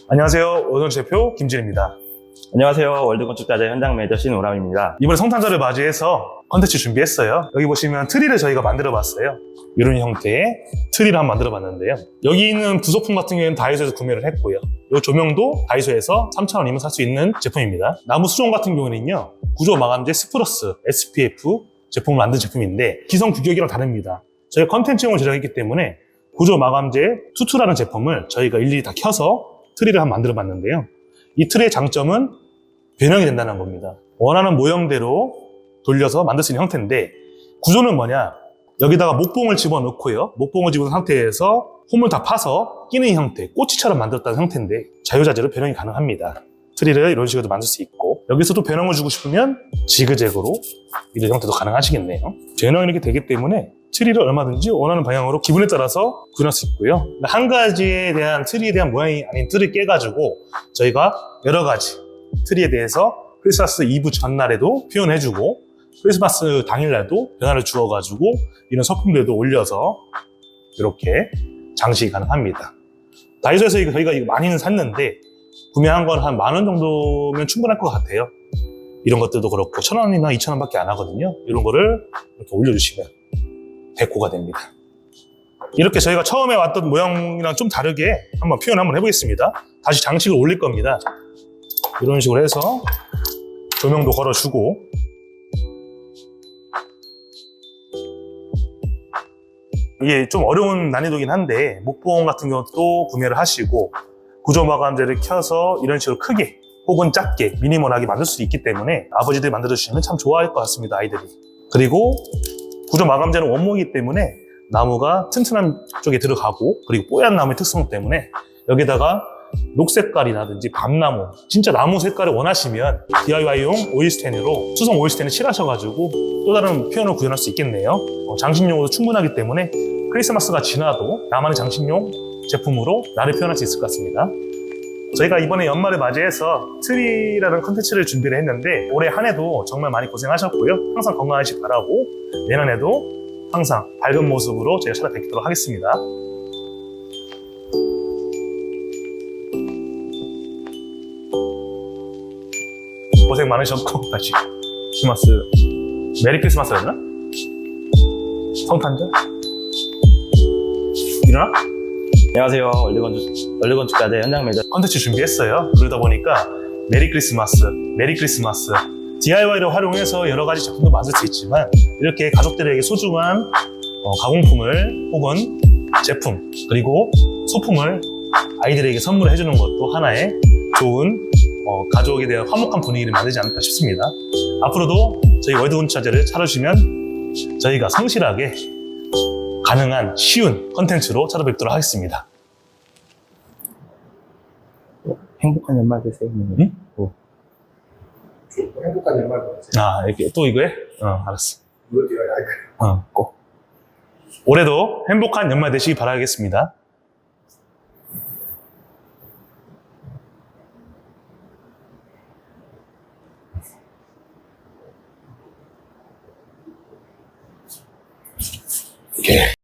안녕하세요. 월드건축 대표 김진입니다. 안녕하세요. 월드건축자재 현장 매니저 신우람입니다. 이번에 성탄절을 맞이해서 컨텐츠 준비했어요. 여기 보시면 트리를 저희가 만들어 봤어요. 이런 형태의 트리를 한번 만들어 봤는데요. 여기 있는 부속품 같은 경우에는 다이소에서 구매를 했고요. 이 조명도 다이소에서 3,000원이면 살 수 있는 제품입니다. 나무 수종 같은 경우는요, 구조 마감재 스프러스 SPF 제품을 만든 제품인데 기성 규격이랑 다릅니다. 저희가 컨텐츠용을 제작했기 때문에 구조 마감재 투투라는 제품을 저희가 일일이 다 켜서 트리를 한번 만들어 봤는데요. 이 트리의 장점은 변형이 된다는 겁니다. 원하는 모형대로 돌려서 만들 수 있는 형태인데, 구조는 뭐냐? 여기다가 목봉을 집어넣고요. 목봉을 집어넣은 상태에서 홈을 다 파서 끼는 형태, 꼬치처럼 만들었다는 형태인데 자유자재로 변형이 가능합니다. 트리를 이런 식으로 만들 수 있고, 여기서도 변형을 주고 싶으면 지그재그로 이런 형태도 가능하시겠네요. 변형이 이렇게 되기 때문에 트리를 얼마든지 원하는 방향으로 기분에 따라서 구현할 수 있고요. 한 가지에 대한 트리에 대한 모양이 아닌 트리를 깨가지고 저희가 여러 가지 트리에 대해서 크리스마스 이브 전날에도 표현해주고 크리스마스 당일날도 변화를 주어가지고 이런 소품들도 올려서 이렇게 장식이 가능합니다. 다이소에서 저희가 이거 많이는 샀는데 구매한 건 한 10,000원 정도면 충분할 것 같아요. 이런 것들도 그렇고 1,000원이나 2,000원밖에 안 하거든요. 이런 거를 이렇게 올려주시면 데코가 됩니다. 이렇게 저희가 처음에 왔던 모양이랑 좀 다르게 한번 표현 한번 해보겠습니다. 다시 장식을 올릴 겁니다. 이런 식으로 해서 조명도 걸어주고, 이게 좀 어려운 난이도긴 한데 목봉 같은 경우도 구매를 하시고 구조 마감재를 켜서 이런 식으로 크게 혹은 작게 미니멀하게 만들 수 있기 때문에 아버지들이 만들어주시면 참 좋아할 것 같습니다, 아이들이. 그리고 구조 마감재는 원목이기 때문에 나무가 튼튼한 쪽에 들어가고, 그리고 뽀얀 나무의 특성 때문에 여기다가 녹색깔이라든지 밤나무, 진짜 나무 색깔을 원하시면 DIY용 오일스텐으로 수성 오일스텐을 칠하셔가지고 또 다른 표현을 구현할 수 있겠네요. 장식용으로 충분하기 때문에 크리스마스가 지나도 나만의 장식용 제품으로 나를 표현할 수 있을 것 같습니다. 저희가 이번에 연말을 맞이해서 트리라는 컨텐츠를 준비를 했는데 올해 한 해도 정말 많이 고생하셨고요. 항상 건강하시기 바라고 내년에도 항상 밝은 모습으로 저희가 찾아뵙도록 하겠습니다. 고생 많으셨고 다시 크리스마스 메리 크리스마스였나? 성탄절? 일어나? 안녕하세요. 월드건축자재 현장 매니저. 컨텐츠 준비했어요. 그러다 보니까 메리 크리스마스 DIY를 활용해서 여러 가지 제품도 만들 수 있지만 이렇게 가족들에게 소중한 가공품을 혹은 제품 그리고 소품을 아이들에게 선물해 주는 것도 하나의 좋은 가족에 대한 화목한 분위기를 만들지 않을까 싶습니다. 앞으로도 저희 월드건축자재를 찾아주시면 저희가 성실하게 가능한 쉬운 컨텐츠로 찾아뵙도록 하겠습니다. 행복한 연말 되세요. 응? 행복한 연말 보내세요. 이렇게 또 이거에? 알았어. 이거 뛰어야 꼭. 올해도 행복한 연말 되시기 바라겠습니다. 이렇게.